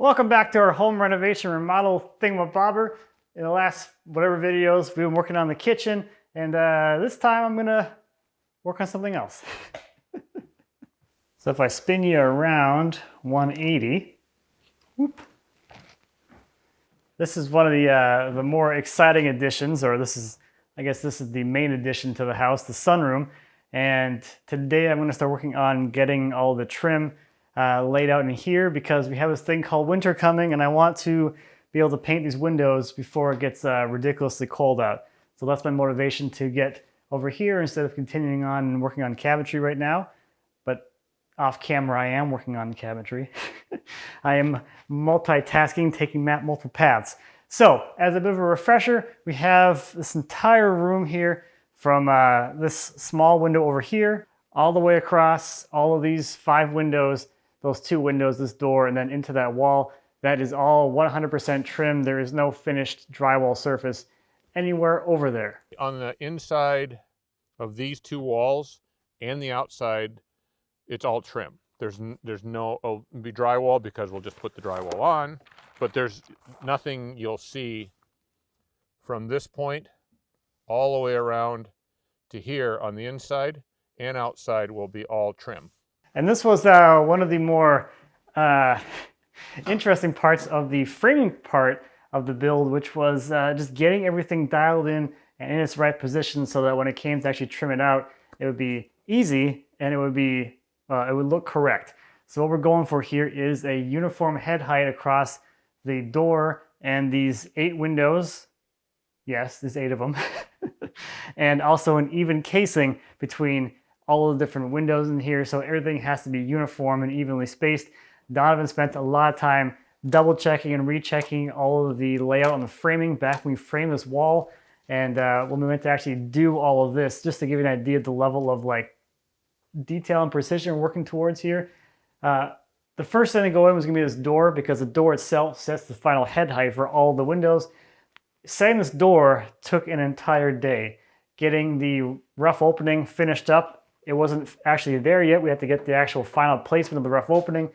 Welcome back to our home renovation remodel thingamabobber. In the last whatever videos, we've been working on the kitchen, and this time I'm gonna work on something else. So if I spin you around 180, whoop, this is one of the more exciting additions, or I guess this is the main addition to the house, the sunroom. And today I'm gonna start working on getting all the trim laid out in here because we have this thing called winter coming, and I want to be able to paint these windows before it gets ridiculously cold out. So that's my motivation to get over here instead of continuing on and working on cabinetry right now. But off camera I am working on cabinetry. I am multitasking, taking multiple paths. So as a bit of a refresher, we have this entire room here from this small window over here all the way across all of these 5 windows, those 2 windows, this door, and then into that wall. That is all 100% trim. There is no finished drywall surface anywhere over there. On the inside of these 2 walls and the outside, it's all trim. There's no, it'll be drywall because we'll just put the drywall on, but there's nothing you'll see from this point all the way around to here on the inside and outside will be all trim. And this was one of the more interesting parts of the framing part of the build, which was just getting everything dialed in and in its right position so that when it came to actually trim it out, it would be easy and it would look correct. So what we're going for here is a uniform head height across the door and these 8 windows. Yes, there's 8 of them. And also an even casing between all of the different windows in here, so everything has to be uniform and evenly spaced. Donovan spent a lot of time double checking and rechecking all of the layout on the framing back when we framed this wall, and when we went to actually do all of this, just to give you an idea of the level of like detail and precision we're working towards here. The first thing to go in was going to be this door, because the door itself sets the final head height for all the windows. Setting this door took an entire day. Getting the rough opening finished up, it wasn't actually there yet. We had to get the actual final placement of the rough opening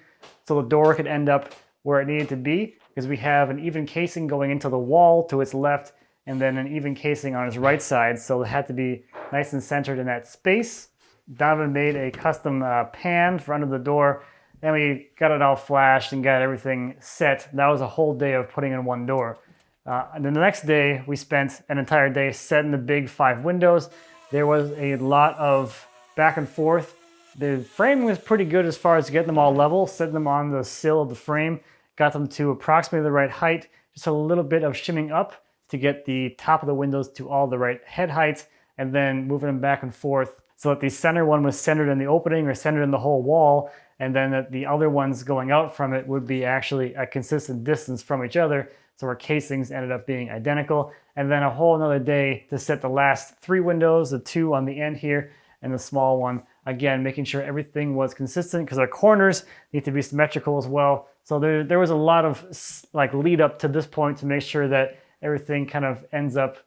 so the door could end up where it needed to be, because we have an even casing going into the wall to its left and then an even casing on its right side, so it had to be nice and centered in that space. Donovan made a custom pan for under the door, and we got it all flashed and got everything set. That was a whole day of putting in one door. And then the next day, we spent an entire day setting the big 5 windows. There was a lot of back and forth. The framing was pretty good as far as getting them all level, setting them on the sill of the frame, got them to approximately the right height, just a little bit of shimming up to get the top of the windows to all the right head heights, and then moving them back and forth so that the center one was centered in the opening or centered in the whole wall, and then that the other ones going out from it would be actually a consistent distance from each other. So our casings ended up being identical. And then a whole another day to set the last 3 windows, the 2 on the end here and the small one. Again, making sure everything was consistent because our corners need to be symmetrical as well. So there was a lot of like lead up to this point to make sure that everything kind of ends up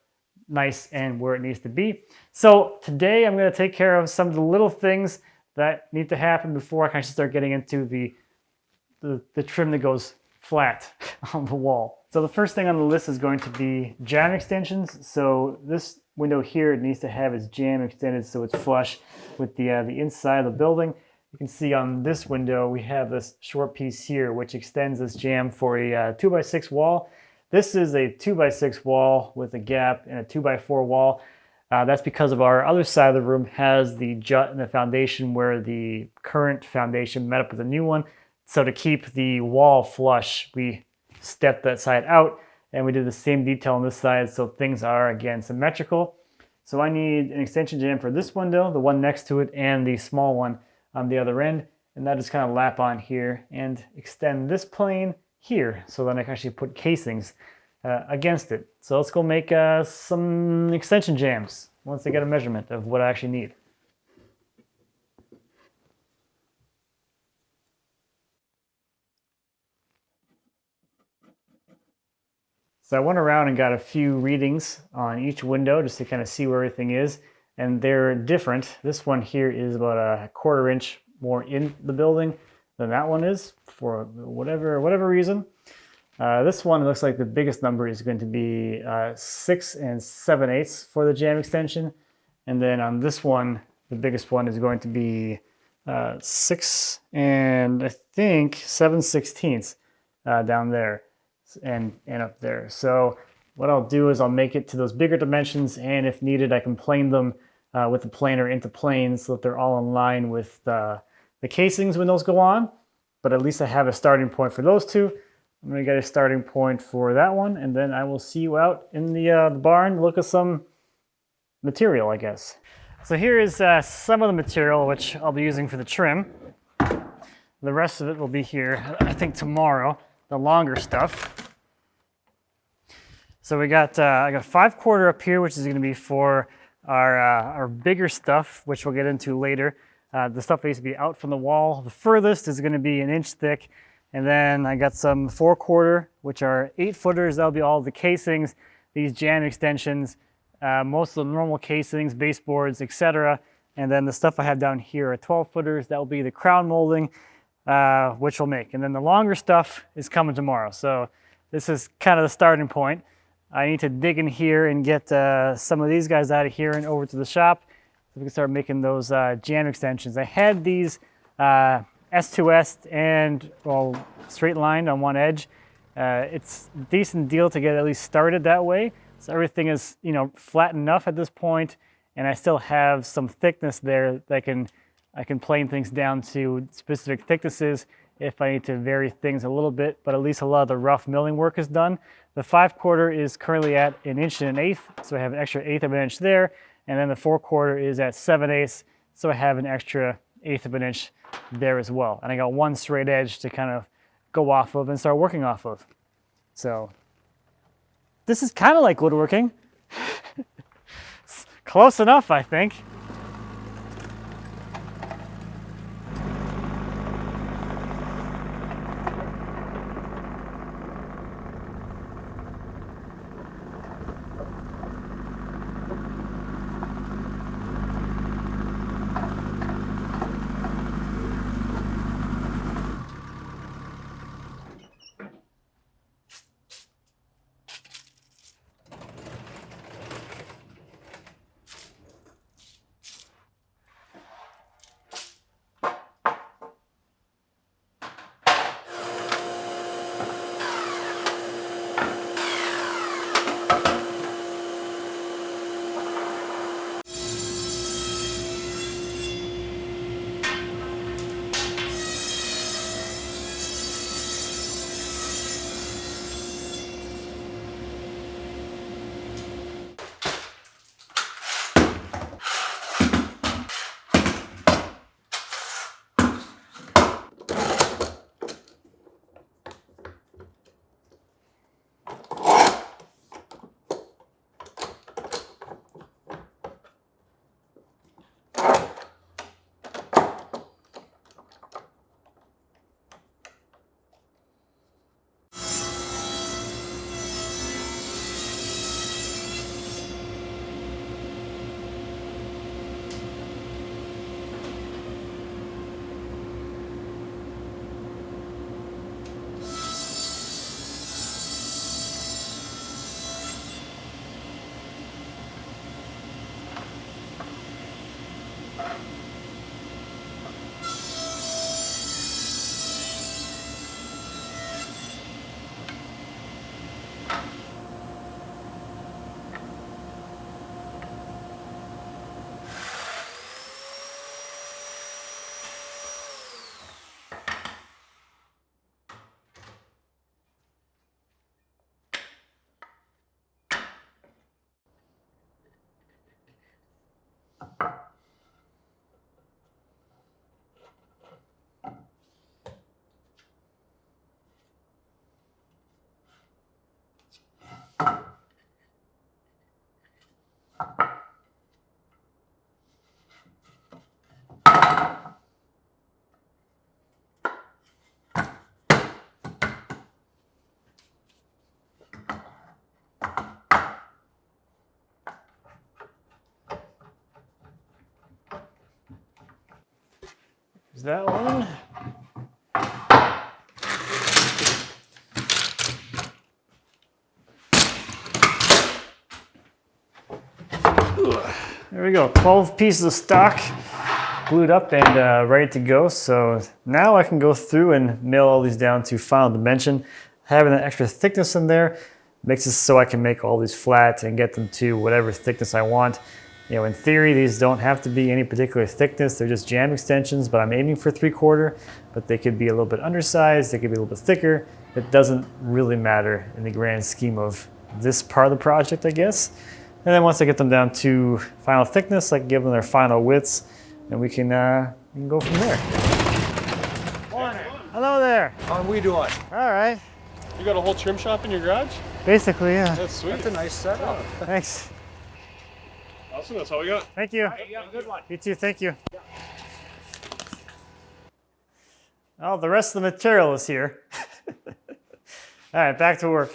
nice and where it needs to be. So today I'm going to take care of some of the little things that need to happen before I can actually start getting into the trim that goes flat on the wall. So the first thing on the list is going to be jamb extensions. So this window here, it needs to have its jamb extended so it's flush with the inside of the building. You can see on this window we have this short piece here which extends this jamb for a 2x6 wall. This is a 2x6 wall with a gap and a 2x4 wall. That's because of our other side of the room has the jut in the foundation where the current foundation met up with the new one. So to keep the wall flush, we stepped that side out and we did the same detail on this side so things are again symmetrical. So I need an extension jamb for this window, the one next to it, and the small one on the other end, and that just kind of lap on here and extend this plane here so then I can actually put casings against it. So let's go make some extension jambs once I get a measurement of what I actually need. So I went around and got a few readings on each window just to kind of see where everything is, and they're different. This one here is about a 1/4 inch more in the building. than that one is for whatever reason. This one looks like the biggest number is going to be 6 7/8 for the jamb extension. And then on this one, the biggest one is going to be 6 and I think 7/16 down there and up there. So what I'll do is I'll make it to those bigger dimensions, and if needed, I can plane them with the planer into planes so that they're all in line with the casings when those go on. But at least I have a starting point for those two. I'm gonna get a starting point for that one, and then I will see you out in the barn to look at some material, I guess. So here is some of the material which I'll be using for the trim. The rest of it will be here, I think, tomorrow, the longer stuff. So we got I got 5/4 up here, which is gonna be for our bigger stuff, which we'll get into later. The stuff that needs to be out from the wall. The furthest is gonna be 1 inch thick. And then I got some 4/4, which are 8-footers. That'll be all the casings, these jamb extensions, most of the normal casings, baseboards, etc. And then the stuff I have down here are 12-footers. That will be the crown molding, which we'll make. And then the longer stuff is coming tomorrow. So this is kind of the starting point. I need to dig in here and get some of these guys out of here and over to the shop so we can start making those jamb extensions. I had these S2S and, well, straight lined on one edge. It's a decent deal to get at least started that way. So everything is, you know, flat enough at this point, and I still have some thickness there that I can plane things down to specific thicknesses if I need to vary things a little bit, but at least a lot of the rough milling work is done. The 5/4 is currently at 1 1/8 inches, so I have an extra 1/8 of an inch there, and then the 4/4 is at 7/8, so I have an extra 1/8 of an inch there as well. And I got one straight edge to kind of go off of and start working off of. So this is kind of like woodworking. Close enough, I think. There's that one. There we go, 12 pieces of stock glued up and ready to go. So now I can go through and mill all these down to final dimension. Having that extra thickness in there makes it so I can make all these flat and get them to whatever thickness I want. You know, in theory, these don't have to be any particular thickness. They're just jamb extensions, but I'm aiming for 3/4, but they could be a little bit undersized. They could be a little bit thicker. It doesn't really matter in the grand scheme of this part of the project, I guess. And then once I get them down to final thickness, I can give them their final widths, and we can go from there. Morning. Hello there. How are we doing? All right. You got a whole trim shop in your garage? Basically, yeah. That's sweet. That's a nice setup. Thanks. Awesome, that's all we got. Thank you. Hey, you have a good one. You too, thank you. Oh, the rest of the material is here. All right, back to work.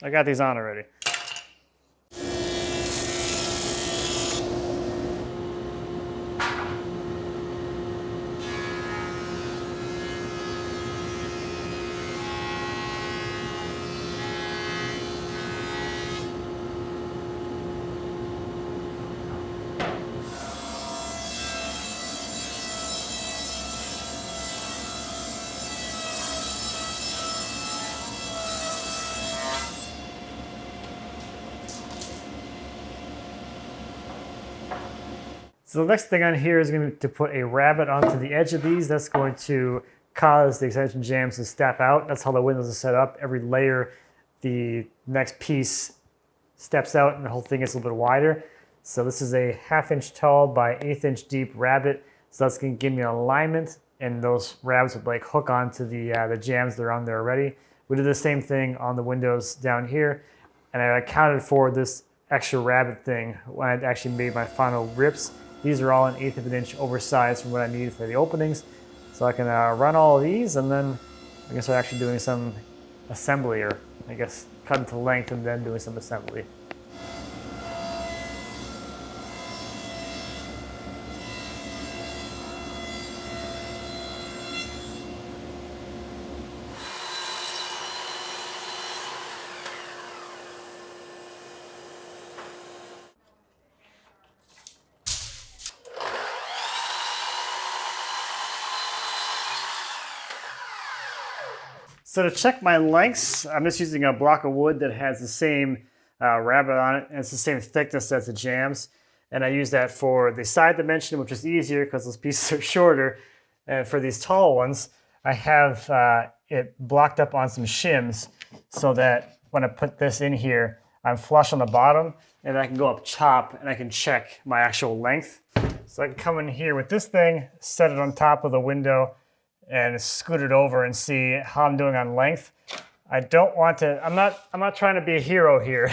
I got these on already. So the next thing on here is going to be to put a rabbet onto the edge of these. That's going to cause the extension jambs to step out. That's how the windows are set up. Every layer, the next piece steps out and the whole thing gets a little bit wider. So this is a 1/2 inch tall by 1/8 inch deep rabbet. So that's going to give me an alignment, and those rabbets would like hook onto the jambs that are on there already. We did the same thing on the windows down here, and I accounted for this extra rabbet thing when I actually made my final rips. These are all an 1/8 of an inch oversized from what I need for the openings. So I can run all of these, and then I can start actually doing some assembly, or I guess cutting to length and then doing some assembly. So to check my lengths, I'm just using a block of wood that has the same rabbet on it, and it's the same thickness as the jambs. And I use that for the side dimension, which is easier because those pieces are shorter. And for these tall ones, I have it blocked up on some shims so that when I put this in here, I'm flush on the bottom, and I can go up chop and I can check my actual length. So I can come in here with this thing, set it on top of the window, and scoot it over and see how I'm doing on length. I don't want to, I'm not trying to be a hero here.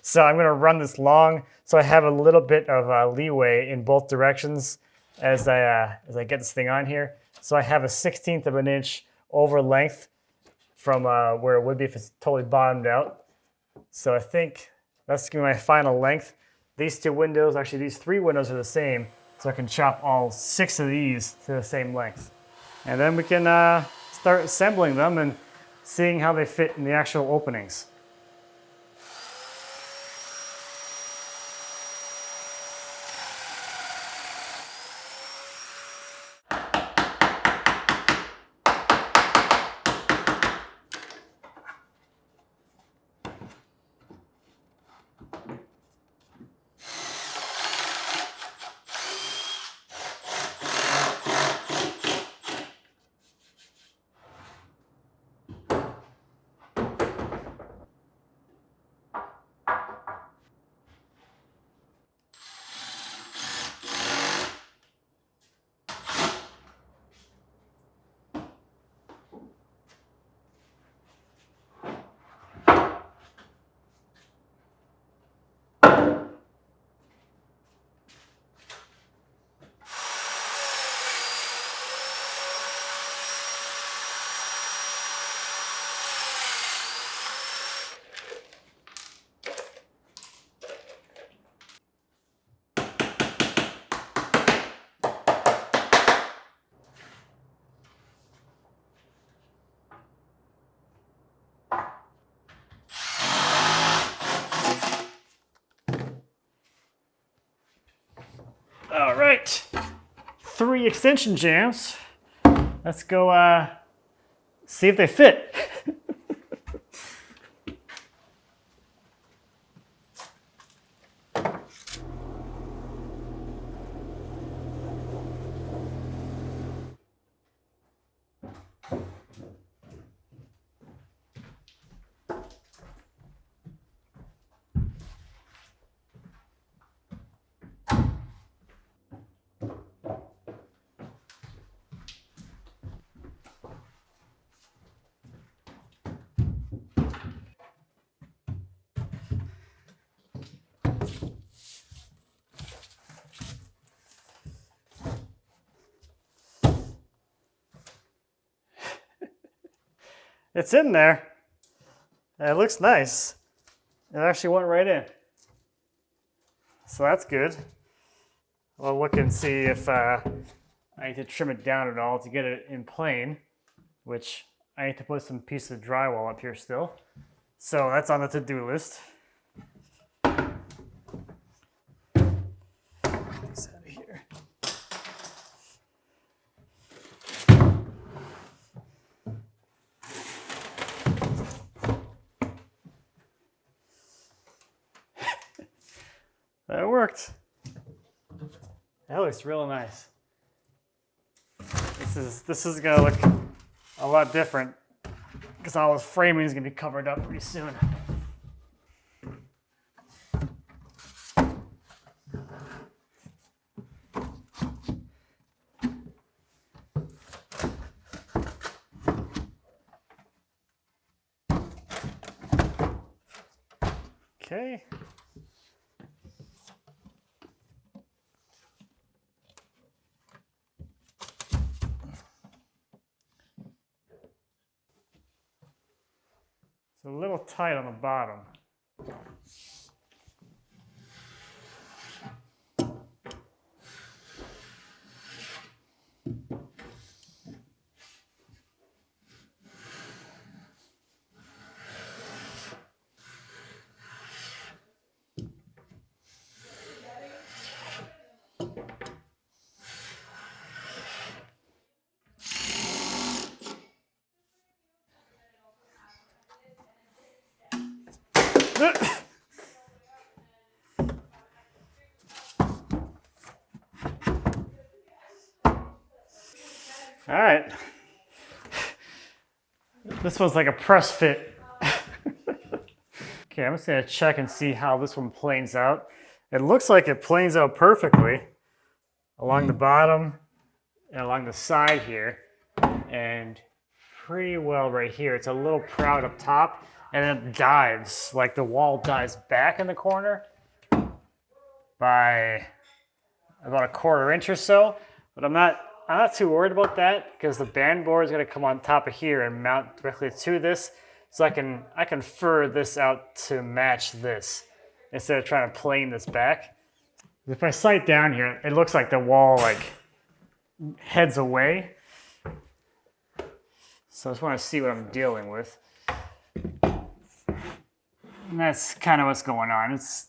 So I'm gonna run this long so I have a little bit of leeway in both directions as I get this thing on here. So I have a 1/16 of an inch over length from where it would be if it's totally bottomed out. So I think that's gonna be my final length. These two windows, actually these 3 windows are the same, so I can chop all 6 of these to the same length. And then we can start assembling them and seeing how they fit in the actual openings. 3 extension jambs. Let's go see if they fit. It's in there. It looks nice. It actually went right in. So that's good. I'll look and see if I need to trim it down at all to get it in plane, which I need to put some piece of drywall up here still. So that's on the to-do list. Get this out of here. That worked. That looks real nice. This is gonna look a lot different because all this framing is gonna be covered up pretty soon. Okay. It's a little tight on the bottom. All right. This one's like a press fit. Okay, I'm just gonna check and see how this one planes out. It looks like it planes out perfectly along the bottom and along the side here, and pretty well right here. It's a little proud up top, and then it dives, like the wall dives back in the corner by about a 1/4 inch or so, but I'm not too worried about that because the band board is going to come on top of here and mount directly to this, so I can fur this out to match this instead of trying to plane this back. If I sight down here, it looks like the wall like heads away. So I just want to see what I'm dealing with. And that's kind of what's going on. It's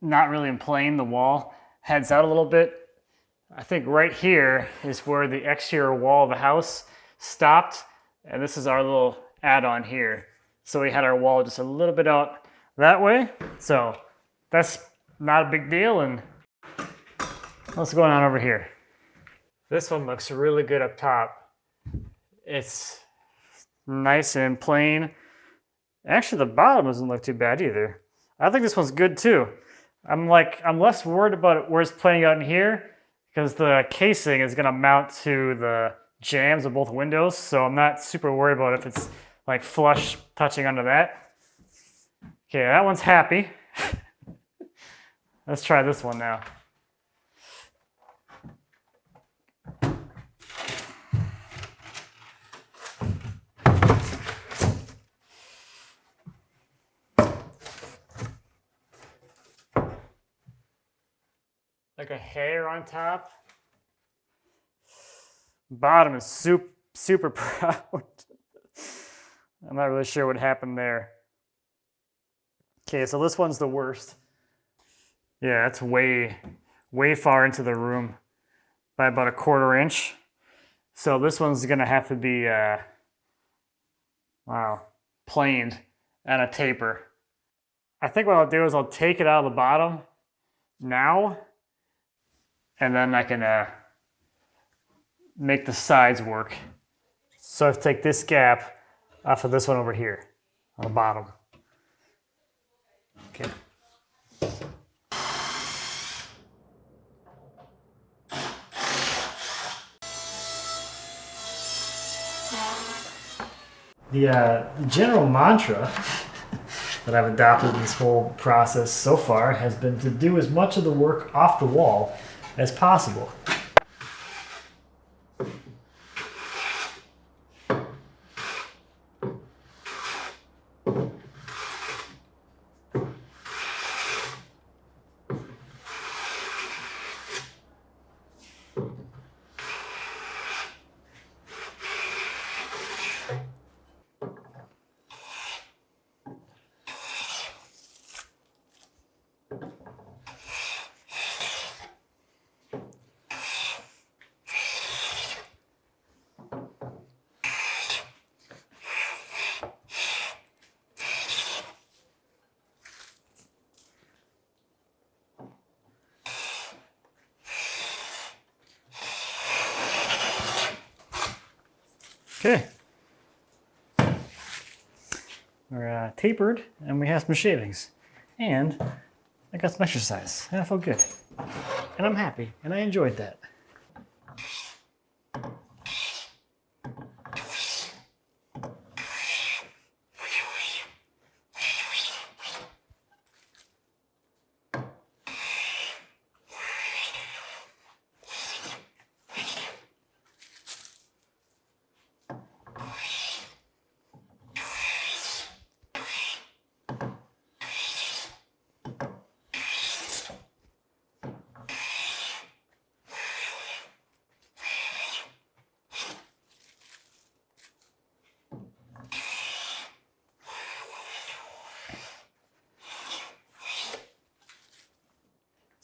not really in plane. The wall heads out a little bit. I think right here is where the exterior wall of the house stopped, and this is our little add-on here. So we had our wall just a little bit out that way. So that's not a big deal. And what's going on over here? This one looks really good up top. It's nice and plain. Actually, the bottom doesn't look too bad either. I think this one's good too. I'm less worried about it where it's planing out in here because the casing is gonna mount to the jambs of both windows. So I'm not super worried about if it's like flush touching onto that. Okay, that one's happy. Let's try this one now. Like a hair on top. Bottom is super proud. I'm not really sure what happened there. Okay, so this one's the worst. Yeah, it's way far into the room. by about 1/4 inch. So this one's gonna have to be, planed and a taper. I think what I'll do is I'll take it out of the bottom now, and then I can make the sides work. So I have to take this gap off of this one over here on the bottom. Okay. The general mantra that I've adopted in this whole process so far has been to do as much of the work off the wall as possible. Okay, we're tapered and we have some shavings, and I got some exercise, and I felt good, and I'm happy, and I enjoyed that.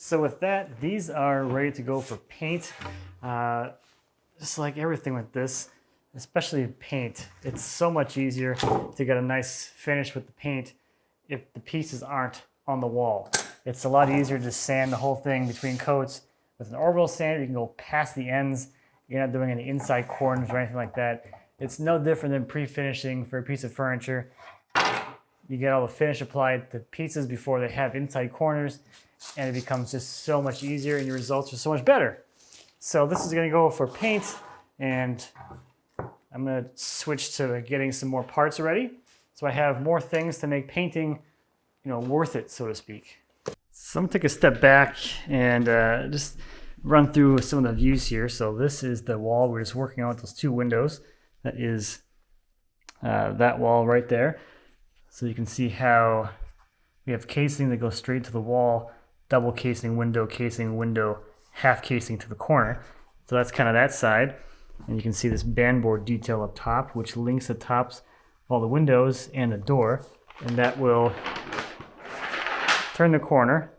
So with that, these are ready to go for paint. Just like everything with this, especially paint, it's so much easier to get a nice finish with the paint if the pieces aren't on the wall. It's a lot easier to sand the whole thing between coats. With an orbital sander, you can go past the ends. You're not doing any inside corners or anything like that. It's no different than pre-finishing for a piece of furniture. You get all the finish applied to pieces before they have inside corners, and it becomes just so much easier and your results are so much better. So this is gonna go for paint, and I'm gonna switch to getting some more parts ready. So I have more things to make painting, worth it, so to speak. So I'm gonna take a step back and just run through some of the views here. So this is the wall we're just working on with those 2 windows. That is that wall right there. So you can see how we have casing that goes straight to the wall, double casing, window, half casing to the corner. So that's kind of that side. And you can see this bandboard detail up top, which links the tops of all the windows and the door. And that will turn the corner,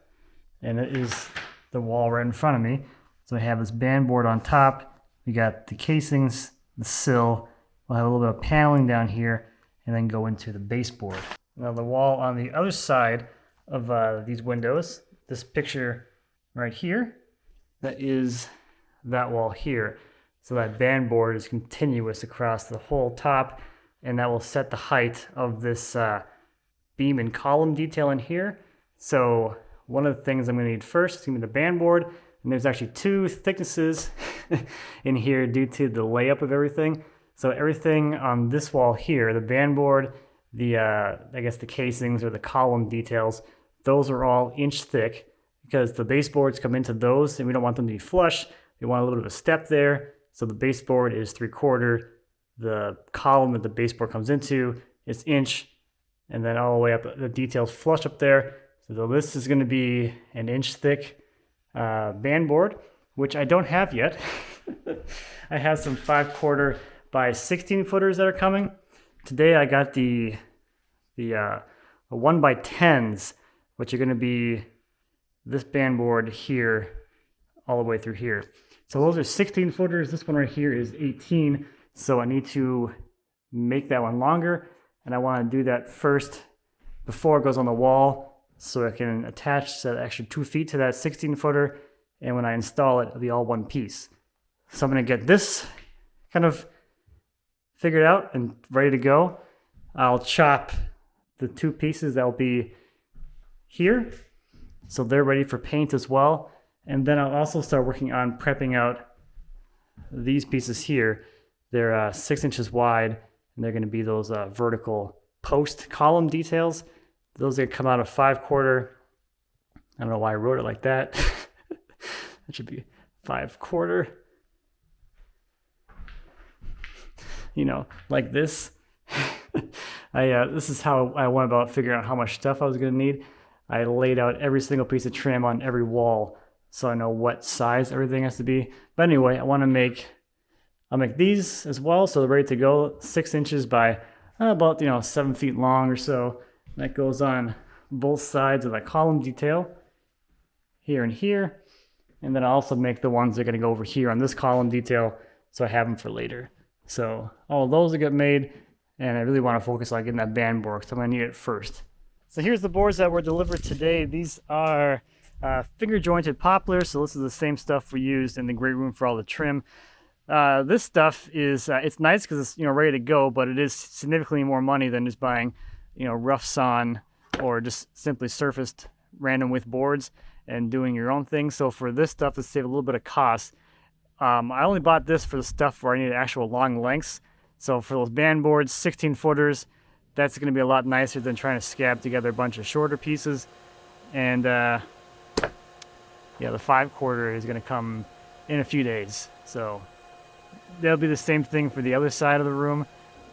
and it is the wall right in front of me. So I have this bandboard on top. We got the casings, the sill. We'll have a little bit of paneling down here, and then go into the baseboard. Now the wall on the other side of these windows, this picture right here, that is that wall here. So that bandboard is continuous across the whole top, and that will set the height of this beam and column detail in here. So one of the things I'm gonna need first is gonna be the bandboard, and there's actually 2 thicknesses in here due to the layup of everything. So everything on this wall here, the bandboard, the I guess the casings or the column details, those are all inch thick because the baseboards come into those and we don't want them to be flush. We want a little bit of a step there. So the baseboard is 3/4. The column that the baseboard comes into is inch, and then all the way up, the details flush up there. So this is gonna be an inch thick bandboard, which I don't have yet. I have some 5/4 by 16 footers that are coming. Today I got the 1x10s, which are gonna be this bandboard here, all the way through here. So those are 16 footers. This one right here is 18. So I need to make that one longer. And I want to do that first before it goes on the wall so I can attach that extra 2 feet to that 16 footer. And when I install it, it'll be all one piece. So I'm going to get this kind of figured out and ready to go. I'll chop the 2 pieces that will be here. So they're ready for paint as well. And then I'll also start working on prepping out these pieces here. They're 6 inches wide, and they're going to be those vertical post column details. Those are going to come out of 5/4. I don't know why I wrote it like that. That should be 5/4. You know, like this. This is how I went about figuring out how much stuff I was going to need. I laid out every single piece of trim on every wall so I know what size everything has to be. But anyway, I'll make these as well, so they're ready to go. 6 inches by about 7 feet long or so. That goes on both sides of the column detail, here and here. And then I'll also make the ones that are going to go over here on this column detail, so I have them for later. So all of those will get made, and I really want to focus on getting that band board, so I'm going to need it first. So here's the boards that were delivered today. These are finger jointed poplars, so this is the same stuff we used in the great room for all the trim. This stuff is it's nice because it's ready to go, but it is significantly more money than just buying rough sawn or just simply surfaced random width boards and doing your own thing. So for this stuff, to save a little bit of cost, I only bought this for the stuff where I need actual long lengths. So for those band boards, 16 footers, that's going to be a lot nicer than trying to scab together a bunch of shorter pieces. And yeah, the 5/4 is going to come in a few days. So that'll be the same thing for the other side of the room.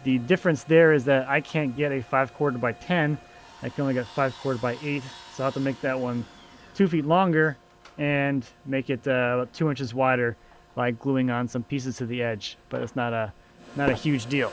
The difference there is that I can't get a 5/4 by 10. I can only get 5/4 by 8. So I'll have to make that one 2 feet longer and make it about 2 inches wider by gluing on some pieces to the edge. But it's not a huge deal.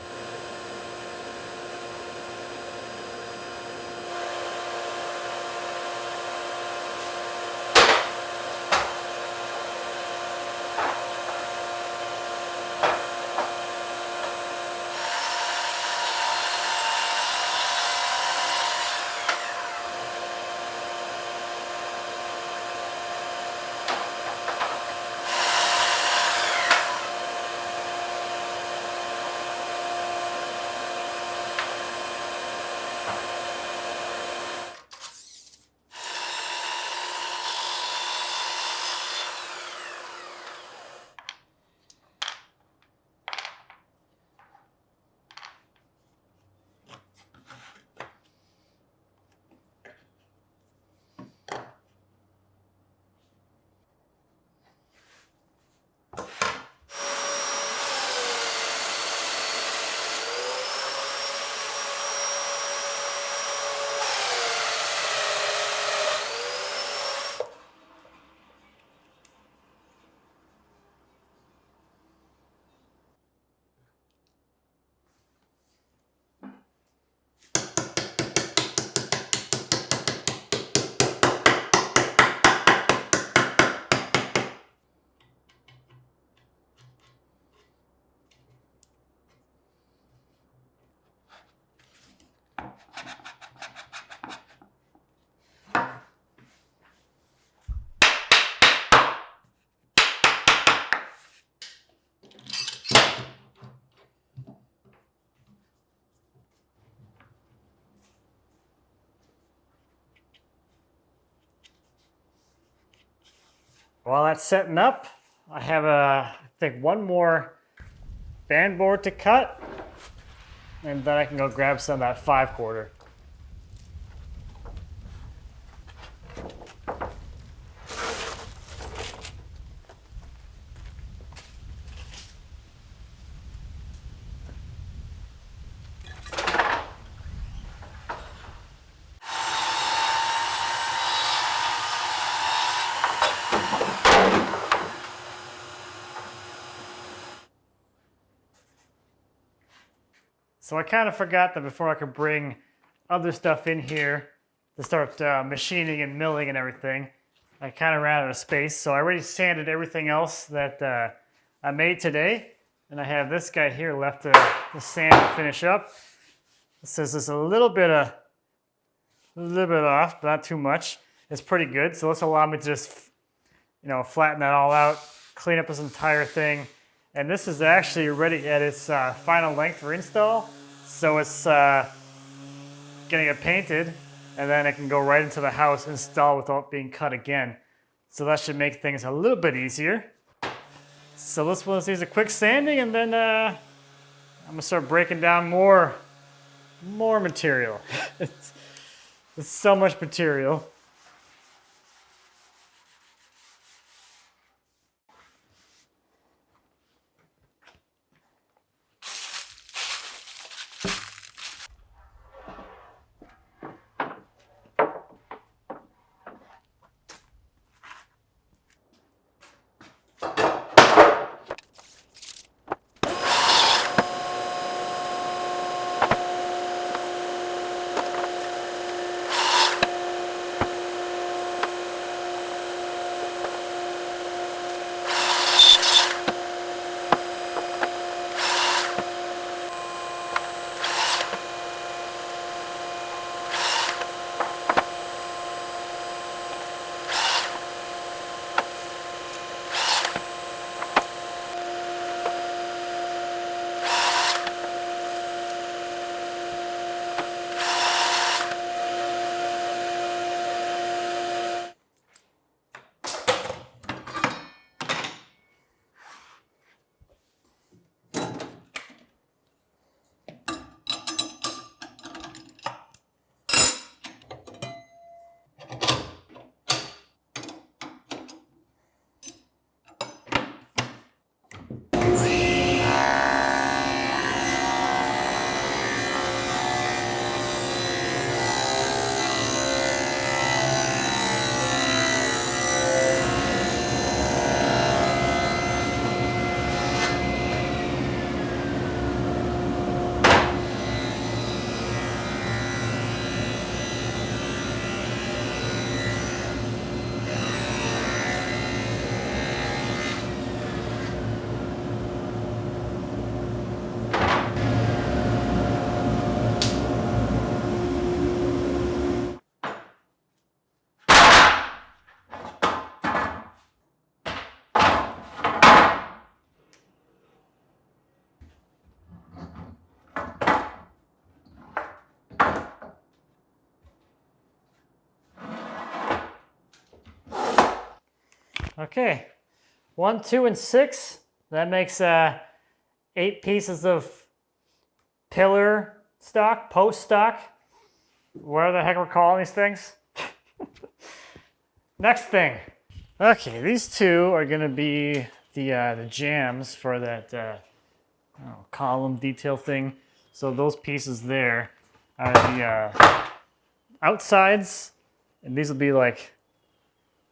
While that's setting up, I have I think one more band board to cut, and then I can go grab some of that 5/4. So I kind of forgot that before I could bring other stuff in here to start machining and milling and everything, I kind of ran out of space, so I already sanded everything else that I made today. And I have this guy here left to sand and finish up. This is a little bit off, but not too much. It's pretty good. So this allow me to just, flatten that all out, clean up this entire thing. And this is actually ready at its final length for install. So it's getting it painted, and then it can go right into the house, install without being cut again. So that should make things a little bit easier. So this one needs a quick sanding, and then I'm gonna start breaking down more material. It's so much material. Okay, 1, 2, and 6. That makes 8 pieces of pillar stock, post stock, whatever the heck we're calling these things. Next thing. Okay, these two are going to be the jambs for that column detail thing. So those pieces there are the outsides, and these will be like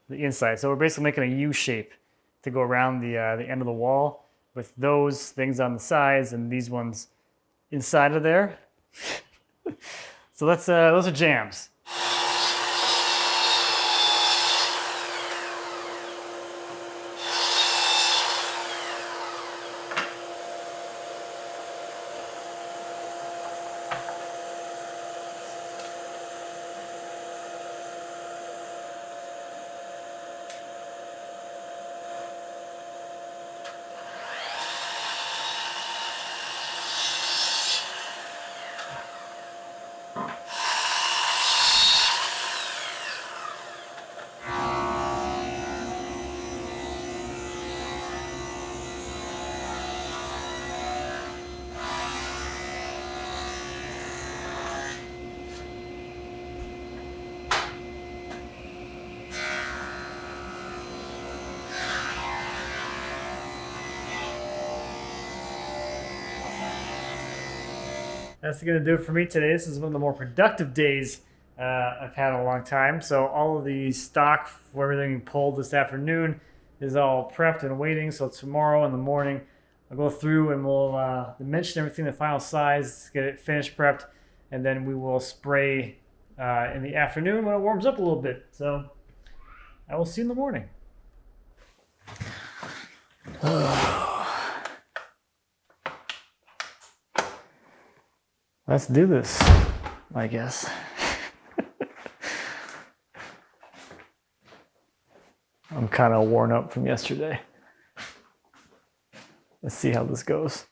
the inside. So we're basically making a U shape to go around the end of the wall with those things on the sides and these ones inside of there. So that's those are jambs. That's going to do it for me today. This is one of the more productive days I've had in a long time. So all of the stock for everything pulled this afternoon is all prepped and waiting. So tomorrow in the morning, I'll go through and we'll dimension everything, the final size, get it finished, prepped, and then we will spray in the afternoon when it warms up a little bit. So I will see you in the morning. Let's do this, I guess. I'm kind of worn up from yesterday. Let's see how this goes.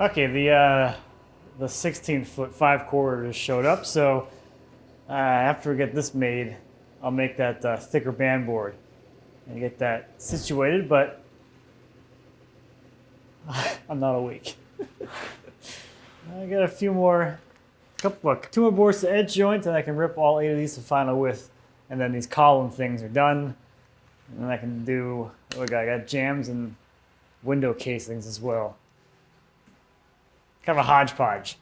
Okay, the 16-foot 5/4 just showed up, so after we get this made, I'll make that thicker band board and get that situated, but I'm not awake. I got a few more, two more boards to edge joint, and I can rip all 8 of these to final width, and then these column things are done, and then I can do, I got jambs and window casings as well. Kind of a hodgepodge.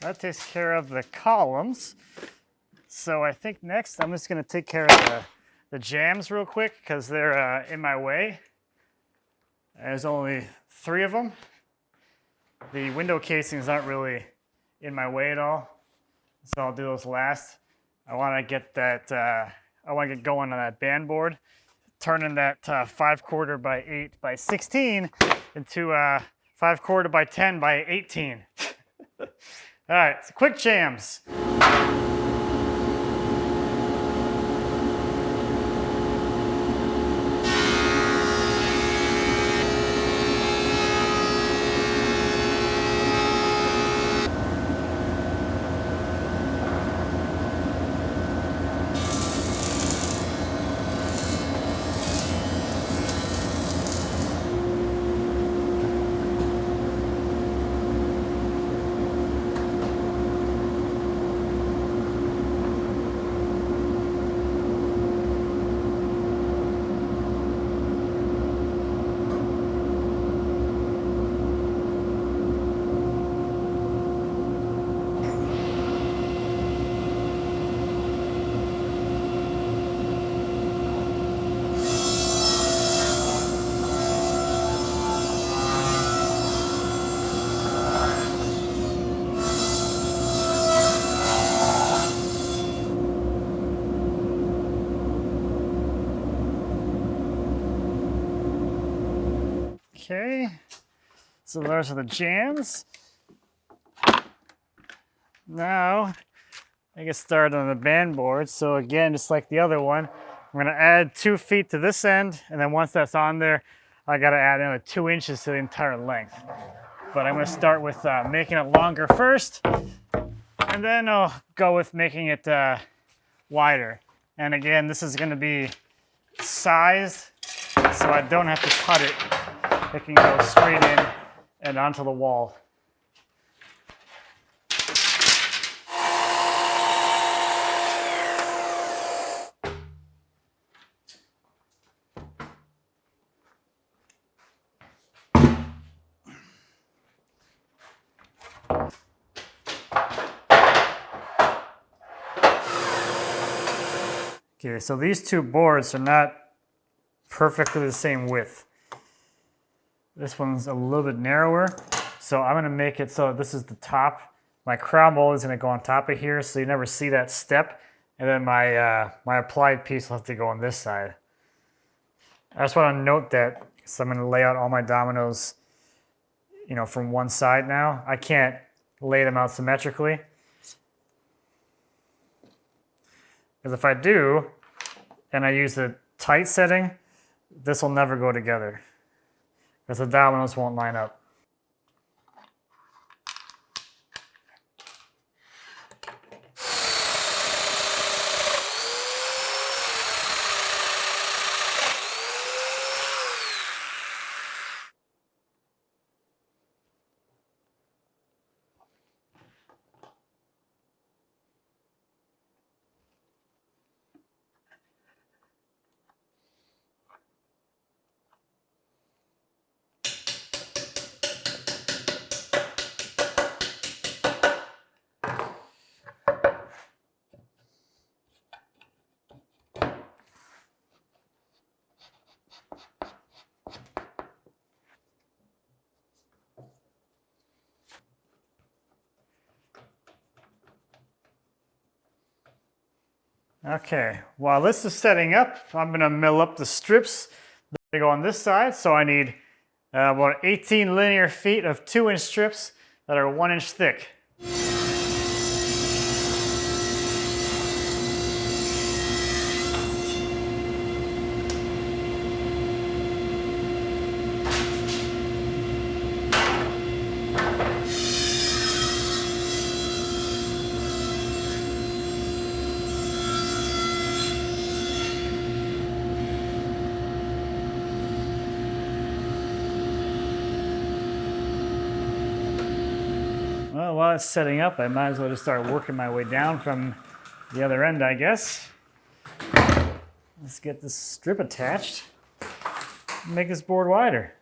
That takes care of the columns. So I think next I'm just going to take care of the jambs real quick because they're in my way. There's only 3 of them. The window casings aren't really in my way at all, so I'll do those last. I want to get that. I want to get going on that band board, turning that 5/4 by 8 by 16 into 5/4 by 10 by 18. All right, so quick jams. Okay, so those are the jams. Now, I get started on the band board. So again, just like the other one, I'm gonna add 2 feet to this end, and then once that's on there, I gotta add another 2 inches to the entire length. But I'm gonna start with making it longer first, and then I'll go with making it wider. And again, this is gonna be sized, so I don't have to cut it. It can go straight in and onto the wall. Okay, so these 2 boards are not perfectly the same width. This one's a little bit narrower, so I'm gonna make it so this is the top. My crown mold is gonna go on top of here, so you never see that step, and then my my applied piece will have to go on this side. I just want to note that, so I'm gonna lay out all my dominoes, you know, from one side now. I can't lay them out symmetrically, because if I do, and I use the tight setting, this will never go together, because the dominoes won't line up. Okay, while this is setting up, I'm going to mill up the strips that go on this side. So I need about 18 linear feet of 2-inch strips that are 1 inch thick. Well, while it's setting up, I might as well just start working my way down from the other end, I guess. Let's get this strip attached and make this board wider.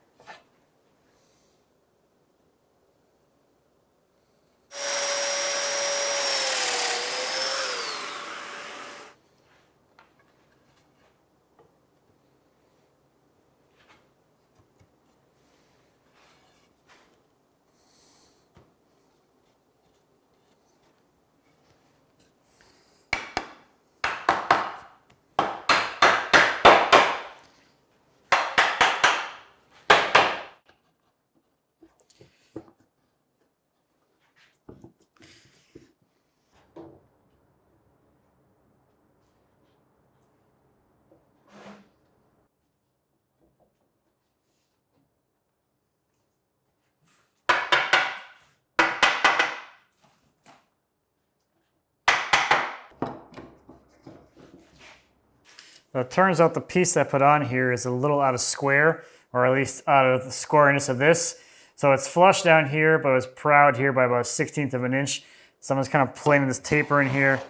It turns out the piece I put on here is a little out of square, or at least out of the squareness of this. So it's flush down here, but it's proud here by about 1/16 of an inch. So I'm just kind of planting this taper in here,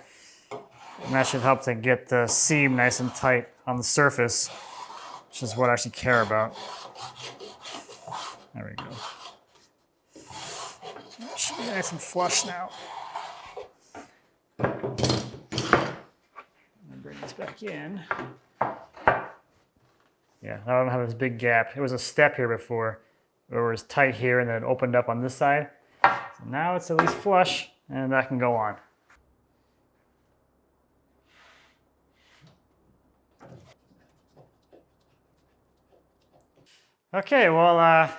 and that should help to get the seam nice and tight on the surface, which is what I actually care about. There we go. It should be nice and flush now. Bring this back in. Yeah, I don't have this big gap. It was a step here before, where it was tight here and then it opened up on this side. So now it's at least flush, and that can go on. Okay, well,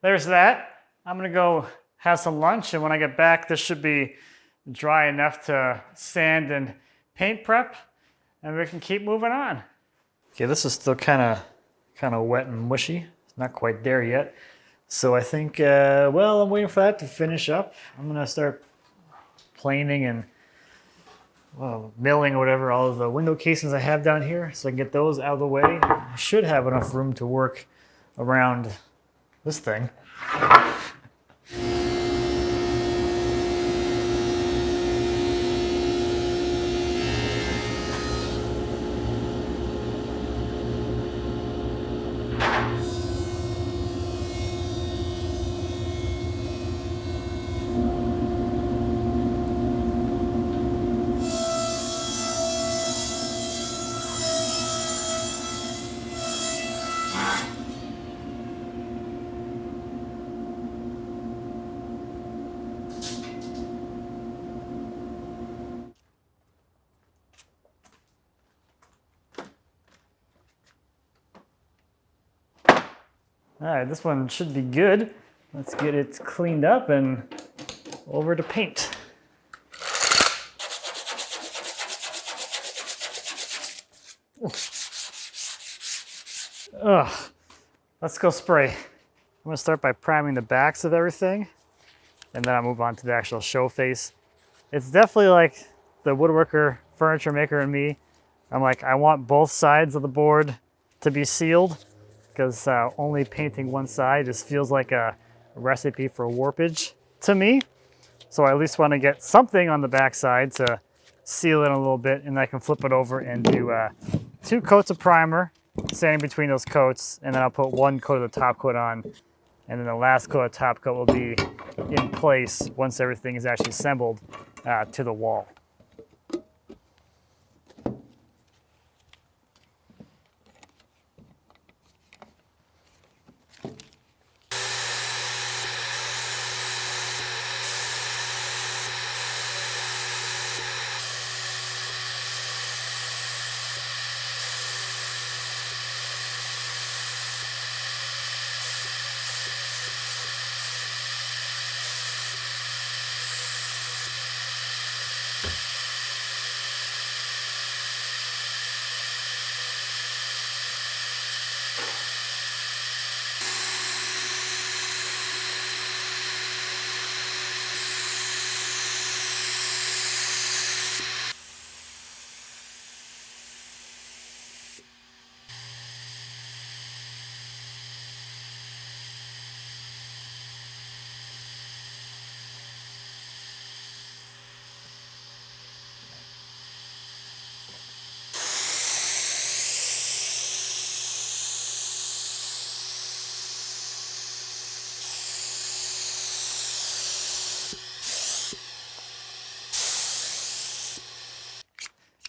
there's that. I'm gonna go have some lunch, and when I get back, this should be dry enough to sand and paint prep, and we can keep moving on. Okay, this is still kind of wet and mushy. It's not quite there yet. So I think, well, I'm waiting for that to finish up. I'm gonna start planing and, well, milling or whatever, all of the window casings I have down here, so I can get those out of the way. I should have enough room to work around this thing. All right, this one should be good. Let's get it cleaned up and over to paint. Ugh. Let's go spray. I'm gonna start by priming the backs of everything, and then I'll move on to the actual show face. It's definitely like the woodworker, furniture maker in me. I'm like, I want both sides of the board to be sealed, because only painting one side just feels like a recipe for warpage to me. So I at least want to get something on the back side to seal it a little bit, and I can flip it over and do 2 coats of primer, sanding between those coats, and then I'll put 1 coat of the top coat on, and then the last coat of top coat will be in place once everything is actually assembled to the wall.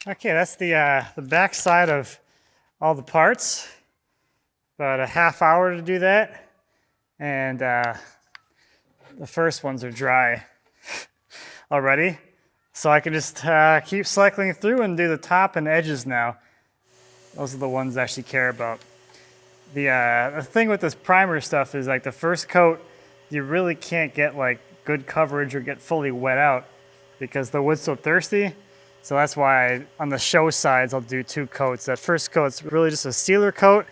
Okay, that's the back side of all the parts. About a half hour to do that. And the first ones are dry already. So I can just keep cycling through and do the top and edges now. Those are the ones I actually care about. The thing with this primer stuff is like the first coat, you really can't get like good coverage or get fully wet out because the wood's so thirsty. So that's why on the show sides, I'll do 2 coats. That first coat's really just a sealer coat.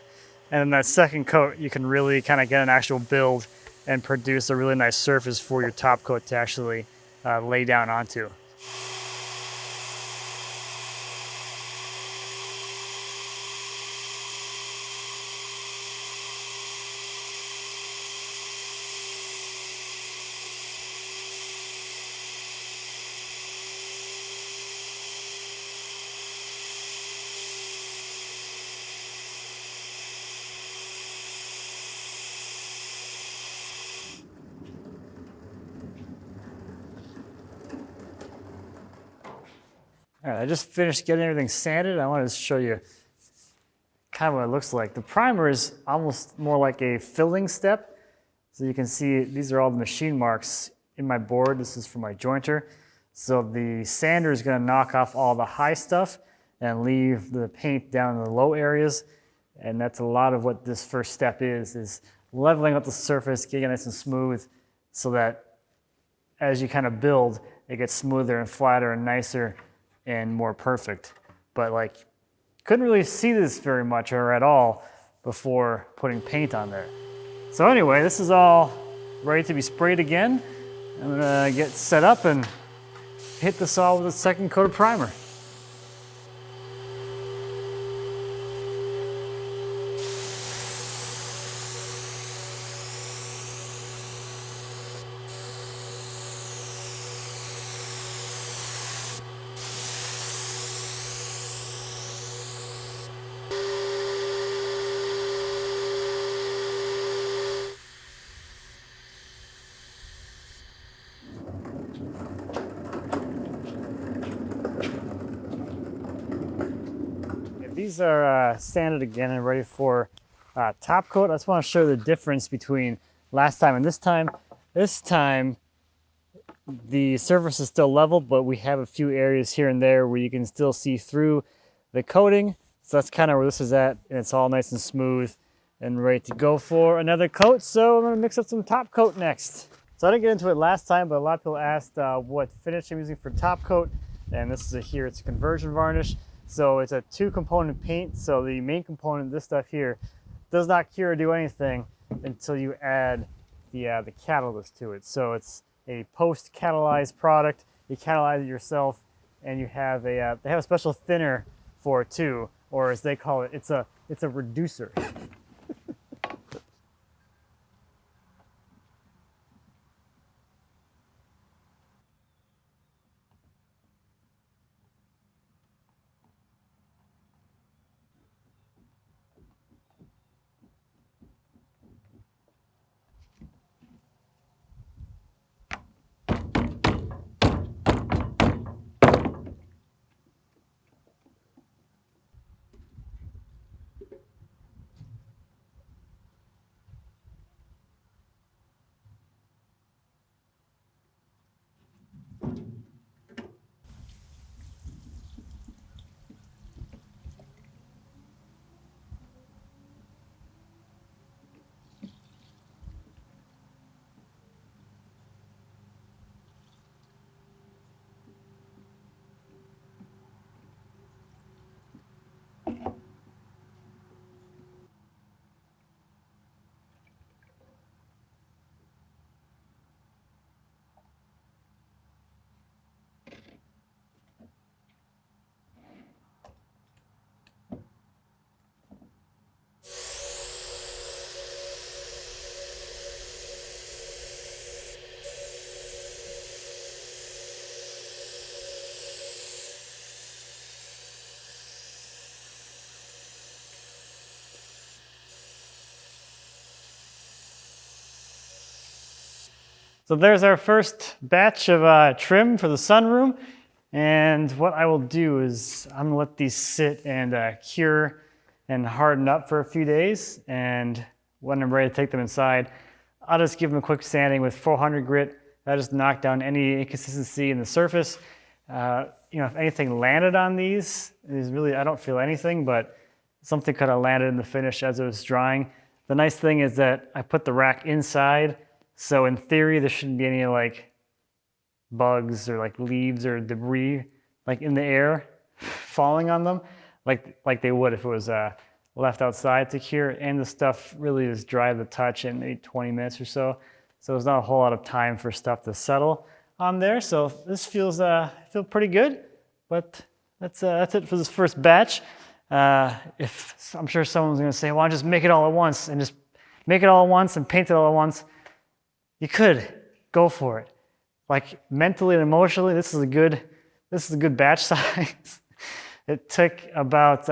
And then that second coat, you can really kind of get an actual build and produce a really nice surface for your top coat to actually lay down onto. All right, I just finished getting everything sanded. I wanted to show you kind of what it looks like. The primer is almost more like a filling step. So you can see these are all the machine marks in my board. This is for my jointer. So the sander is going to knock off all the high stuff and leave the paint down in the low areas. And that's a lot of what this first step is leveling up the surface, getting it nice and smooth so that as you kind of build, it gets smoother and flatter and nicer and more perfect. But like, couldn't really see this very much or at all before putting paint on there. So anyway, this is all ready to be sprayed again. I'm gonna get set up and hit the saw with a second coat of primer. These are sanded again and ready for top coat. I just want to show the difference between last time and this time. This time, the surface is still level, but we have a few areas here and there where you can still see through the coating. So that's kind of where this is at, and it's all nice and smooth and ready to go for another coat. So I'm going to mix up some top coat next. So I didn't get into it last time, but a lot of people asked what finish I'm using for top coat, and this is here. It's a conversion varnish. So it's a 2-component paint. So the main component, this stuff here, does not cure or do anything until you add the catalyst to it. So it's a post-catalyzed product. You catalyze it yourself, and you have they have a special thinner for it too, or as they call it, it's a reducer. So there's our first batch of trim for the sunroom. And what I will do is I'm gonna let these sit and cure and harden up for a few days. And when I'm ready to take them inside, I'll just give them a quick sanding with 400 grit. That just knock down any inconsistency in the surface. You know, if anything landed on these, is really, I don't feel anything, but something could have landed in the finish as it was drying. The nice thing is that I put the rack inside, so in theory, there shouldn't be any like bugs or like leaves or debris like in the air falling on them, like they would if it was left outside to cure. And the stuff really is dry to the touch in maybe 20 minutes or so. So there's not a whole lot of time for stuff to settle on there. So this feels pretty good. But that's it for this first batch. If I'm sure someone's going to say, "Well, I'll just make it all at once and just make it all at once and paint it all at once." You could go for it. Like mentally and emotionally, this is a good batch size. It took about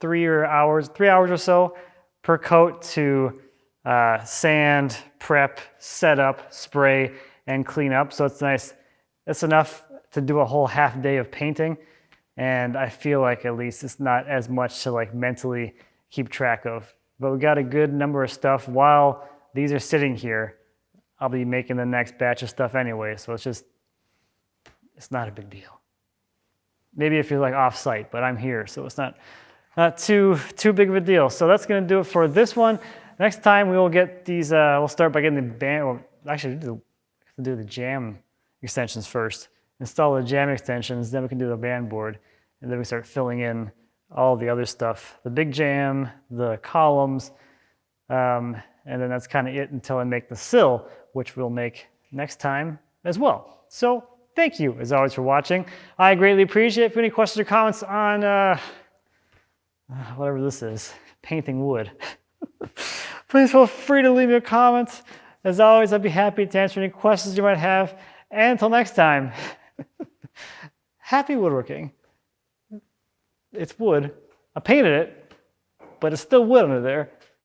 3 hours or so per coat to sand, prep, set up, spray, and clean up. So it's nice. It's enough to do a whole half day of painting. And I feel like at least it's not as much to like mentally keep track of. But we got a good number of stuff while these are sitting here. I'll be making the next batch of stuff anyway, so it's not a big deal. Maybe if you're like off-site, but I'm here, so it's not too big of a deal. So that's gonna do it for this one. Next time we will get these, we'll start by getting the band, well, actually we have to do the Jamb extensions first. Install the Jamb extensions, then we can do the band board, and then we start filling in all the other stuff. The big jamb, the columns, and then that's kind of it until I make the sill, which we'll make next time as well. So thank you, as always, for watching. I greatly appreciate it. If you have any questions or comments on whatever this is, painting wood, please feel free to leave me a comment. As always, I'd be happy to answer any questions you might have. And until next time, happy woodworking. It's wood. I painted it, but it's still wood under there.